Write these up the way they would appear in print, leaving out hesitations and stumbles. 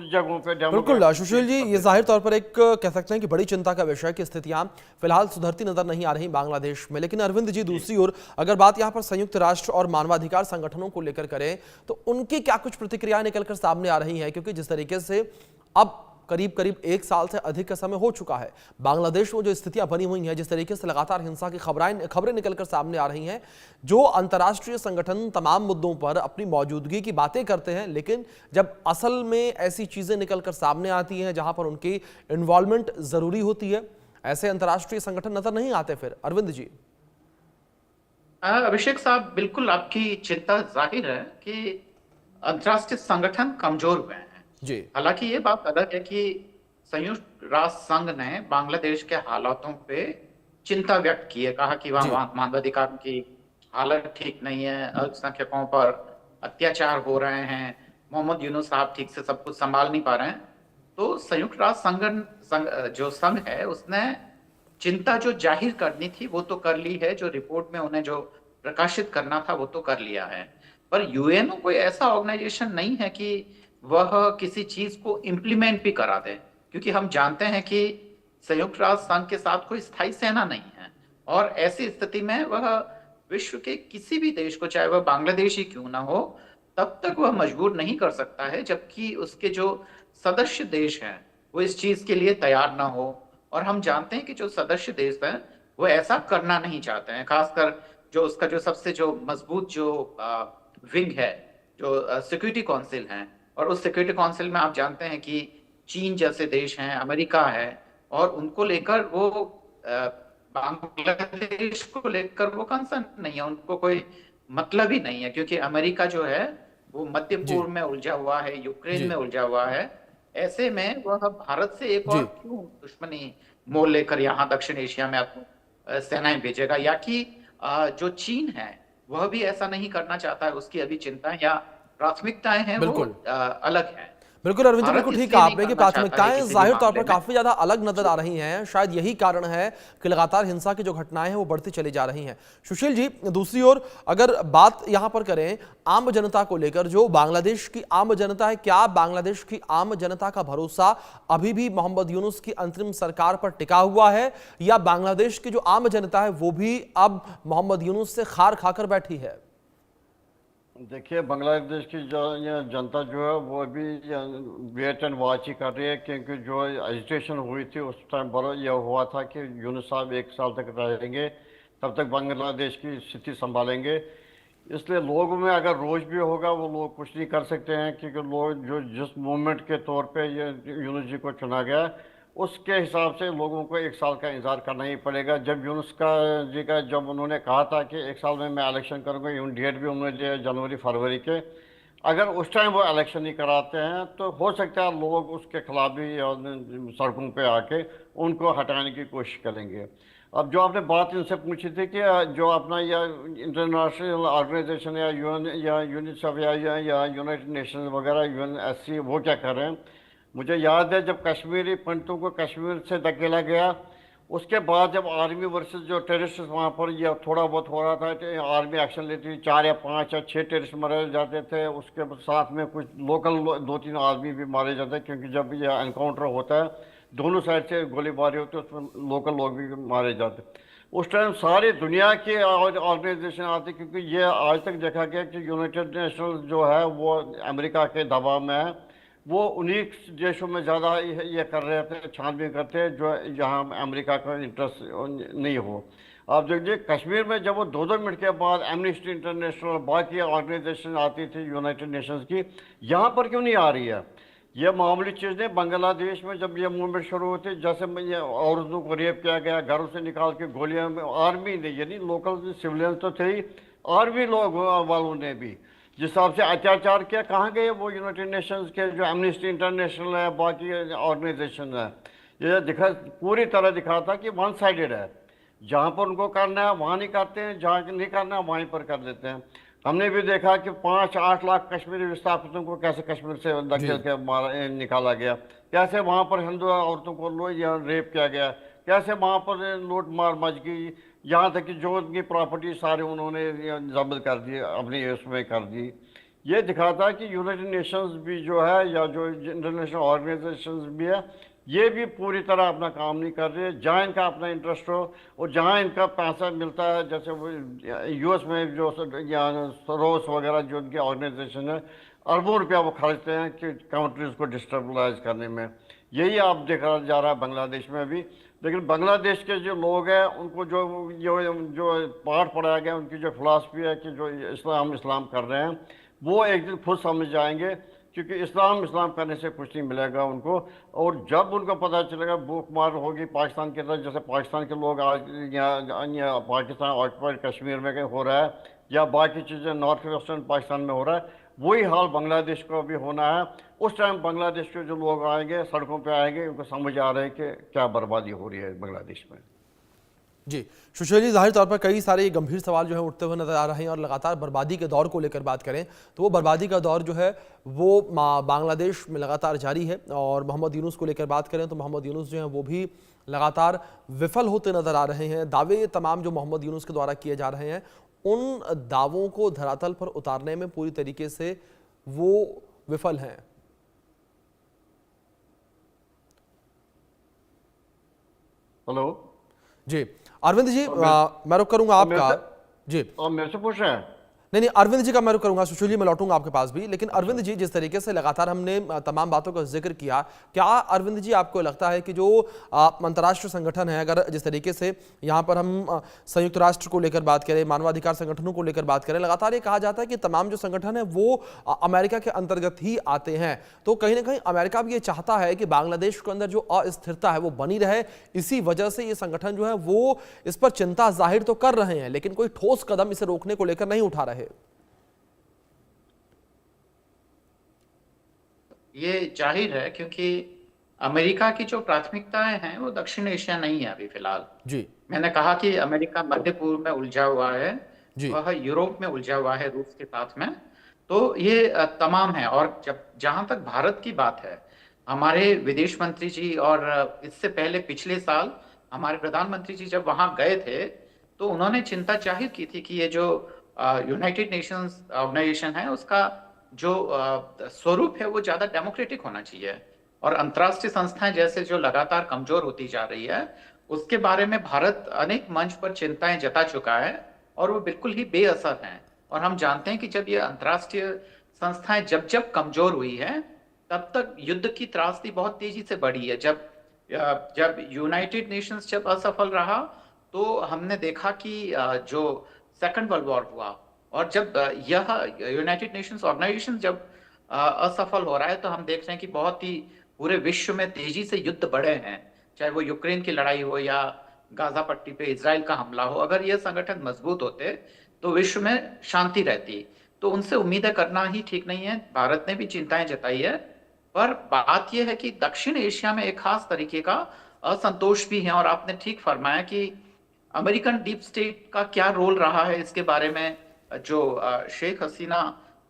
जगहों पे बिल्कुल डेमोक्रेटिक सुशील जी, ये जाहिर तौर पर एक कह सकते हैं कि बड़ी चिंता का विषय है कि स्थितियां फिलहाल सुधरती नजर नहीं आ रही बांग्लादेश में। लेकिन अरविंद जी, जी। दूसरी ओर अगर बात यहां पर संयुक्त राष्ट्र और मानवाधिकार संगठनों को लेकर करें तो उनकी क्या कुछ प्रतिक्रियाएं निकलकर सामने आ रही हैं? क्योंकि जिस तरीके से अब करीब करीब एक साल से अधिक का समय हो चुका है, बांग्लादेश में जो स्थितियां बनी हुई हैं, जिस तरीके से लगातार हिंसा की खबरें निकलकर सामने आ रही हैं, जो अंतर्राष्ट्रीय संगठन तमाम मुद्दों पर अपनी मौजूदगी की बातें करते हैं, लेकिन जब असल में ऐसी चीजें निकलकर सामने आती हैं जहां पर उनकी इन्वॉल्वमेंट जरूरी होती है, ऐसे अंतर्राष्ट्रीय संगठन नजर नहीं आते। फिर अरविंद जी। अभिषेक साहब, बिल्कुल आपकी चिंता जाहिर है कि अंतर्राष्ट्रीय संगठन कमजोर हुए हैं। जी। हालांकि ये बात अलग है कि संयुक्त राष्ट्र संघ ने बांग्लादेश के हालातों पे चिंता व्यक्त की है, कहा कि जी। वहाँ मानवाधिकार की हालत ठीक नहीं है, अल्पसंख्यकों पर अत्याचार हो रहे हैं, मोहम्मद यूनुस साहब ठीक से सब कुछ संभाल नहीं पा रहे हैं। तो संयुक्त राष्ट्र जो संघ है उसने चिंता जो जाहिर करनी थी वो तो कर ली है, जो रिपोर्ट में उन्हें जो प्रकाशित करना था वो तो कर लिया है। पर यूएनओ कोई ऐसा ऑर्गेनाइजेशन नहीं है कि वह किसी चीज को इम्प्लीमेंट भी करा दे, क्योंकि हम जानते हैं कि संयुक्त राष्ट्र संघ के साथ कोई स्थायी सेना नहीं है, और ऐसी स्थिति में वह विश्व के किसी भी देश को, चाहे वह बांग्लादेश ही क्यों ना हो, तब तक वह मजबूर नहीं कर सकता है जबकि उसके जो सदस्य देश हैं वो इस चीज के लिए तैयार ना हो। और हम जानते हैं कि जो सदस्य देश हैं वो ऐसा करना नहीं चाहते हैं, खासकर जो उसका जो सबसे जो मजबूत जो विंग है, जो सिक्योरिटी काउंसिल है। और उस सिक्योरिटी काउंसिल में आप जानते हैं कि चीन जैसे देश हैं, अमेरिका है, और उनको लेकर वो बांग्लादेश को लेकर वो कंसर्न नहीं है, उनको कोई मतलब ही नहीं है, क्योंकि अमेरिका जो है वो मध्य जी। पूर्व में उलझा हुआ है, यूक्रेन जी। में उलझा हुआ है। ऐसे में वह भारत से एक और जी। क्यों दुश्मनी मोल लेकर यहाँ दक्षिण एशिया में सेनाएं भेजेगा, या कि जो चीन है वह भी ऐसा नहीं करना चाहता है, उसकी अभी चिंताएं या प्राथमिकताएं हैं वो बिल्कुल। अलग है। बिल्कुल अरविंद जी, भारत बिल्कुल ठीक इसलिए कहा नहीं आपने कि करना चाहता है प्राथमिकताएं किसी भी जाहिर तौर पर मामले में। काफी ज्यादा अलग नजर आ रही हैं। शायद यही कारण है कि लगातार हिंसा की जो घटनाएं हैं वो बढ़ती चली जा रही हैं। सुशील जी, दूसरी ओर अगर बात यहां पर करें आम जनता को लेकर, जो बांग्लादेश की आम जनता है, क्या बांग्लादेश की आम जनता का भरोसा अभी भी मोहम्मद यूनुस की अंतरिम सरकार पर टिका हुआ है, या बांग्लादेश की जो आम जनता है वो भी अब मोहम्मद यूनुस से खार खाकर बैठी है? देखिए, बांग्लादेश की जो ये जनता जो है वो अभी वेट एंड वॉच ही कर रही है, क्योंकि जो एजिटेशन हुई थी उस टाइम पर यह हुआ था कि यूनुस साहब एक साल तक रहेंगे, तब तक बांग्लादेश की स्थिति संभालेंगे। इसलिए लोगों में अगर रोष भी होगा वो लोग कुछ नहीं कर सकते हैं, क्योंकि लोग जो जिस मूवमेंट के तौर पे ये यूनुस जी को चुना गया उसके हिसाब से लोगों को एक साल का इंतजार करना ही पड़ेगा। जब यूनुस का जी का जब उन्होंने कहा था कि एक साल में मैं इलेक्शन करूंगा, यून डेट भी उन्होंने दिया जनवरी फरवरी के, अगर उस टाइम वो इलेक्शन नहीं कराते हैं तो हो सकता है लोग उसके खिलाफ भी सड़कों पे आके उनको हटाने की कोशिश करेंगे। अब जो आपने बात इनसे पूछी थी कि जो अपना या इंटरनेशनल ऑर्गेनाइजेशन या यूएन या यूनिसेफ या यूनाइटेड नेशंस वगैरह यूएनएससी वो क्या कर रहे हैं, मुझे याद है जब कश्मीरी पंडितों को कश्मीर से धकेला गया, उसके बाद जब आर्मी वर्सेस जो टेररिस्ट वहाँ पर यह थोड़ा बहुत हो रहा था तो आर्मी एक्शन लेती थी, 4 या 5 या 6 टेररिस्ट मारे जाते थे, उसके साथ में कुछ लोकल 2-3 आदमी भी मारे जाते, क्योंकि जब यह एनकाउंटर होता है दोनों साइड से गोलीबारी होती है, उसमें लोकल लोग भी मारे जाते। उस टाइम सारी दुनिया की ऑर्गेनाइजेशन आती, क्योंकि ये आज तक देखा गया कि यूनाइटेड नेशंस जो है वो अमेरिका के दबाव में है, वो उन्हीं देशों में ज़्यादा ये कर रहे थे, छानबीन करते जो जहाँ अमेरिका का इंटरेस्ट नहीं हो। आप देखिए कश्मीर में जब वो 2-2 मिनट के बाद एमनेस्टी इंटरनेशनल बाकी ऑर्गेनाइजेशन आती थी यूनाइटेड नेशंस की, यहाँ पर क्यों नहीं आ रही है? ये मामूली चीज़ नहीं। बांग्लादेश में जब ये मूवमेंट शुरू होती, जैसे ये औरतों को रेप किया गया, घरों से निकाल के गोलियां में, आर्मी ने यानी लोकल सिविलियन तो थे ही, आर्मी लोग वालों ने भी जिस हिसाब से अत्याचार किया, कहाँ गए वो यूनाइटेड नेशंस के जो एमनेस्टी इंटरनेशनल है बाकी ऑर्गेनाइजेशन है? ये दिखा पूरी तरह दिखाता कि वन साइडेड है, जहाँ पर उनको करना है वहाँ नहीं करते हैं, जहाँ नहीं करना है वहीं पर कर देते हैं। हमने भी देखा कि 5-8 लाख कश्मीरी विस्थापितों को कैसे कश्मीर से धकेल के मारा निकाला गया, कैसे वहाँ पर हिंदू औरतों को रेप किया गया, कैसे वहाँ पर लूट मार मच गई, यहाँ तक कि जो उनकी प्रॉपर्टी सारे उन्होंने जब्त कर दी, अपनी उसमें कर दी। ये दिखाता है कि यूनाइटेड नेशंस भी जो है या जो इंटरनेशनल ऑर्गेनाइजेशंस भी है, ये भी पूरी तरह अपना काम नहीं कर रहे। जहाँ इनका अपना इंटरेस्ट हो और जहाँ इनका पैसा मिलता है, जैसे वो यूएस में जो या सरोस वगैरह जो उनकी ऑर्गेनाइजेशन है, अरबों रुपया वो खर्चते हैं कि कंट्रीज को डिस्टेबलाइज करने में। यही आप देखा जा रहा है बांग्लादेश में भी। लेकिन बांग्लादेश के जो लोग हैं उनको जो पाठ पढ़ाया गया, उनकी जो फिलासफी है कि जो इस्लाम कर रहे हैं, वो एक दिन खुद समझ जाएंगे, क्योंकि इस्लाम करने से कुछ नहीं मिलेगा उनको। और जब उनको पता चलेगा भूखमार होगी पाकिस्तान के अंदर, जैसे पाकिस्तान के लोग आज या पाकिस्तान ऑक्युपाइड कश्मीर में कहीं हो रहा है या बाकी चीज़ें नॉर्थ वेस्टर्न पाकिस्तान में हो रहा है, वही हाल बांग्लादेश को भी होना है। उस टाइम बांग्लादेश के जो लोग आएंगे, सड़कों पे आएंगे, उनको समझ आ रहा है कि क्या बर्बादी हो रही है बांग्लादेश में। जी सुशील जी, जाहिर तौर पर कई सारे गंभीर सवाल जो है उठते हुए नजर आ रहे हैं और लगातार बर्बादी के दौर को लेकर बात करें तो वो बर्बादी का दौर जो है वो बांग्लादेश में लगातार जारी है। और मोहम्मद यूनुस को लेकर बात करें तो मोहम्मद यूनुस जो है वो भी लगातार विफल होते नजर आ रहे हैं। दावे तमाम जो मोहम्मद यूनुस के द्वारा किए जा रहे हैं, उन दावों को धरातल पर उतारने में पूरी तरीके से वो विफल हैं। हेलो जी अरविंद जी, मैं रुक करूंगा आपका। जी और मेरे से पूछ रहे हैं? नहीं, अरविंद जी का मैं रुक करूंगा, सुशील जी मैं लौटूंगा आपके पास भी। लेकिन अरविंद जी, जिस तरीके से लगातार हमने तमाम बातों का जिक्र किया, क्या अरविंद जी आपको लगता है कि जो अंतर्राष्ट्रीय संगठन है, अगर जिस तरीके से यहाँ पर हम संयुक्त राष्ट्र को लेकर बात करें, मानवाधिकार संगठनों को लेकर बात करें, लगातार ये कहा जाता है कि तमाम जो संगठन है वो अमेरिका के अंतर्गत ही आते हैं, तो कहीं ना कहीं अमेरिका भी ये चाहता है कि बांग्लादेश के अंदर जो अस्थिरता है वो बनी रहे। इसी वजह से ये संगठन जो है वो इस पर चिंता जाहिर तो कर रहे हैं, लेकिन कोई ठोस कदम इसे रोकने को लेकर नहीं उठा रहे। ये जाहिर है, क्योंकि अमेरिका की जो प्राथमिकताएं हैं वो दक्षिण एशिया नहीं है अभी फिलहाल। जी मैंने कहा कि अमेरिका मध्य पूर्व में उलझा हुआ है, जी वह यूरोप में उलझा हुआ है रूस के साथ में। तो ये तमाम है। और जब जहां तक भारत की बात है, हमारे विदेश मंत्री जी और इससे पहले पिछले साल हमारे प्रधानमंत्री जी जब वहां गए थे तो उन्होंने चिंता जाहिर की थी कि ये जो यूनाइटेड नेशंस ऑर्गेनाइजेशन है उसका जो स्वरूप है वो ज्यादा डेमोक्रेटिक होना चाहिए। और अंतर्राष्ट्रीय संस्थाएं जैसे जो लगातार कमजोर होती जा रही है, उसके बारे में भारत अनेक मंच पर चिंताएं जता चुका है और वो बिल्कुल ही बेअसर हैं। और हम जानते हैं कि जब ये अंतर्राष्ट्रीय संस्थाएं जब कमजोर हुई है, तब तक युद्ध की त्रासदी बहुत तेजी से बढ़ी है। जब यूनाइटेड नेशंस जब असफल रहा तो हमने देखा कि जो सेकंड वर्ल्ड वॉर हुआ, और जब यह यूनाइटेड नेशंस ऑर्गेनाइजेशन जब असफल हो रहा है, तो हम देख रहे हैं कि बहुत ही पूरे विश्व में तेजी से युद्ध बढ़े हैं, चाहे वो यूक्रेन की लड़ाई हो या गाजा पट्टी पे इजराइल का हमला हो। अगर ये संगठन मजबूत होते तो विश्व में शांति रहती। तो उनसे उम्मीदें करना ही ठीक नहीं है। भारत ने भी चिंताएं जताई है, पर बात यह है कि दक्षिण एशिया में एक खास तरीके का असंतोष भी है। और आपने ठीक फरमाया कि अमेरिकन डीप स्टेट का क्या रोल रहा है, इसके बारे में जो शेख हसीना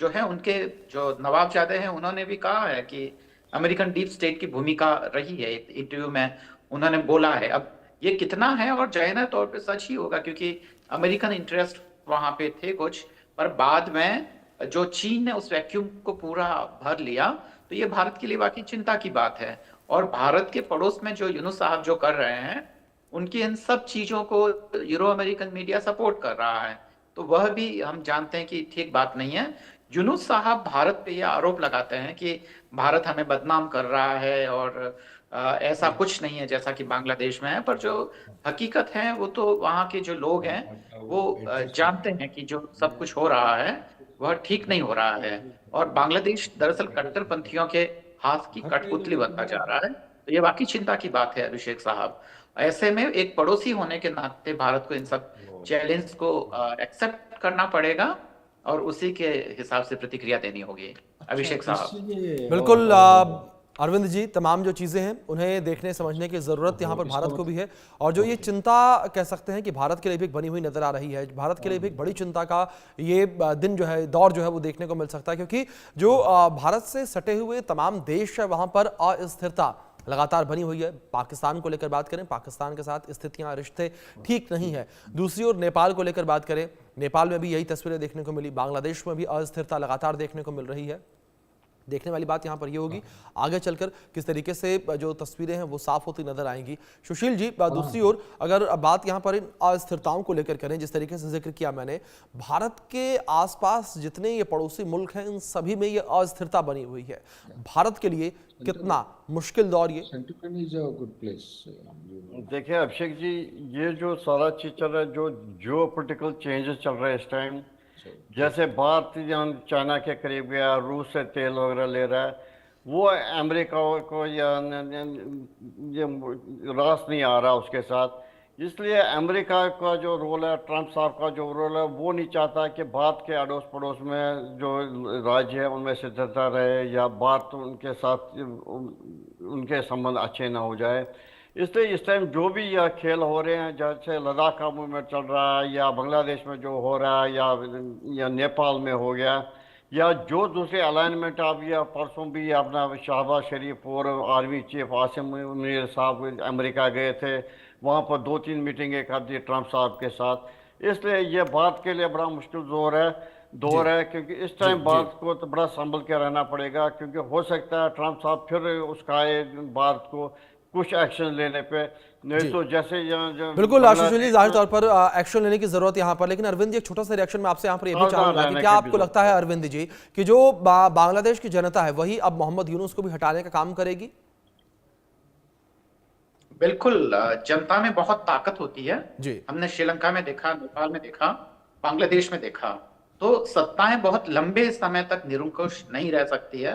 जो है, उनके जो नवाबजादे हैं, उन्होंने भी कहा है कि अमेरिकन डीप स्टेट की भूमिका रही है। एक इंटरव्यू में उन्होंने बोला है। अब ये कितना है और जायना तौर पे सच ही होगा, क्योंकि अमेरिकन इंटरेस्ट वहां पे थे कुछ, पर बाद में जो चीन ने उस वैक्यूम को पूरा भर लिया, तो ये भारत के लिए वाकई चिंता की बात है। और भारत के पड़ोस में जो यूनुस साहब जो कर रहे हैं, उनकी इन सब चीजों को यूरो अमेरिकन मीडिया सपोर्ट कर रहा है, तो वह भी हम जानते हैं कि ठीक बात नहीं है। यूनुस साहब भारत पे यह आरोप लगाते हैं कि भारत हमें बदनाम कर रहा है और ऐसा कुछ नहीं है जैसा कि बांग्लादेश में है। पर जो हकीकत है वो तो वहाँ के जो लोग हैं वो जानते हैं कि जो सब कुछ हो रहा है वह ठीक नहीं हो रहा है। और बांग्लादेश दरअसल कट्टरपंथियों के हाथ की कठपुतली बनता जा रहा है। तो ये वाकई चिंता की बात है अभिषेक साहब। ऐसे में एक पड़ोसी होने के नाते भारत को इन सब चैलेंज को एक्सेप्ट करना पड़ेगा और उसी के हिसाब से प्रतिक्रिया देनी होगी। अभिषेक साहब बिल्कुल अरविंद जी, तमाम जो चीज़ें हैं उन्हें देखने समझने की ज़रूरत यहाँ पर भारत को भी है। और जो ये चिंता कह सकते हैं कि भारत के लिए भी एक बनी हुई नज़र आ रही है, भारत के लिए भी एक बड़ी चिंता का ये दिन जो है, दौर जो है वो देखने को मिल सकता है, क्योंकि जो भारत से सटे हुए तमाम देश है वहाँ पर अस्थिरता लगातार बनी हुई है। पाकिस्तान को लेकर बात करें, पाकिस्तान के साथ स्थितियां, रिश्ते ठीक नहीं है। दूसरी ओर नेपाल को लेकर बात करें, नेपाल में भी यही तस्वीरें देखने को मिली। बांग्लादेश में भी अस्थिरता लगातार देखने को मिल रही है। देखने वाली बात यहाँ पर ये होगी आगे चलकर किस तरीके से जो तस्वीरें हैं वो साफ होती नजर आएंगी। सुशील जी, दूसरी ओर अगर बात यहाँ पर इन अस्थिरताओं को लेकर करें, जिस तरीके से जिक्र किया मैंने, भारत के आसपास जितने ये पड़ोसी मुल्क हैं इन सभी में ये अस्थिरता बनी हुई है। भारत के लिए कितना मुश्किल दौर ये। देखिए अभिषेक जी, ये जो सारा चीज चल रहा है, जो जियोपॉलिटिकल चेंजेस चल रहे हैं इस टाइम, जैसे भारत चाइना के करीब गया, रूस से तेल वगैरह ले रहा है, वो अमेरिका को या ये रास नहीं आ रहा उसके साथ। इसलिए अमेरिका का जो रोल है, ट्रंप साहब का जो रोल है, वो नहीं चाहता कि भारत के अड़ोस पड़ोस में जो राज्य है उनमें स्थिरता रहे या भारत उनके साथ उनके संबंध अच्छे ना हो जाए। इसलिए इस टाइम जो भी यह खेल हो रहे हैं, जैसे लद्दाख का मूवमेंट चल रहा है या बांग्लादेश में जो हो रहा है या नेपाल में हो गया, या जो दूसरे अलाइनमेंट आप, या परसों भी अपना शहबाज शरीफ और आर्मी चीफ आसिम मुनीर साहब अमेरिका गए थे, वहाँ पर 2-3 मीटिंगें कर दी ट्रंप साहब के साथ। इसलिए ये भारत के लिए बड़ा मुश्किल दौर है, क्योंकि इस टाइम भारत को तो बड़ा संभल के रहना पड़ेगा, क्योंकि हो सकता है ट्रंप साहब फिर उसका भारत को कुछ एक्शन लेने पे, नहीं तो जैसे बिल्कुल सुशील जी, जाहिर तौर पर एक्शन लेने की जरूरत यहाँ पर। लेकिन अरविंद जी, एक छोटा सा रिएक्शन मैं आपसे यहाँ पर ये भी चाहूंगा कि क्या आपको लगता है अरविंद जी कि जो बांग्लादेश की जनता है वही अब मोहम्मद यूनुस को भी हटाने का काम करेगी? बिल्कुल, जनता में बहुत ताकत होती है जी। हमने श्रीलंका में देखा, नेपाल में देखा, बांग्लादेश में देखा। तो सत्ताएं बहुत लंबे समय तक निरंकुश नहीं रह सकती है।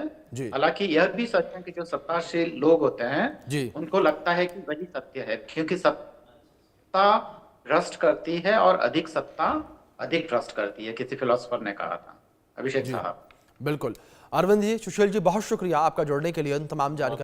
हालांकि यह भी सच है कि जो सत्ताशील लोग होते हैं उनको लगता है कि वही सत्य है, क्योंकि सत्ता भ्रष्ट करती है और अधिक सत्ता अधिक भ्रष्ट करती है, किसी फिलोसोफर ने कहा था। अभिषेक साहब। बिल्कुल अरविंद जी, सुशील जी, बहुत शुक्रिया आपका जुड़ने के लिए, तमाम जानकारी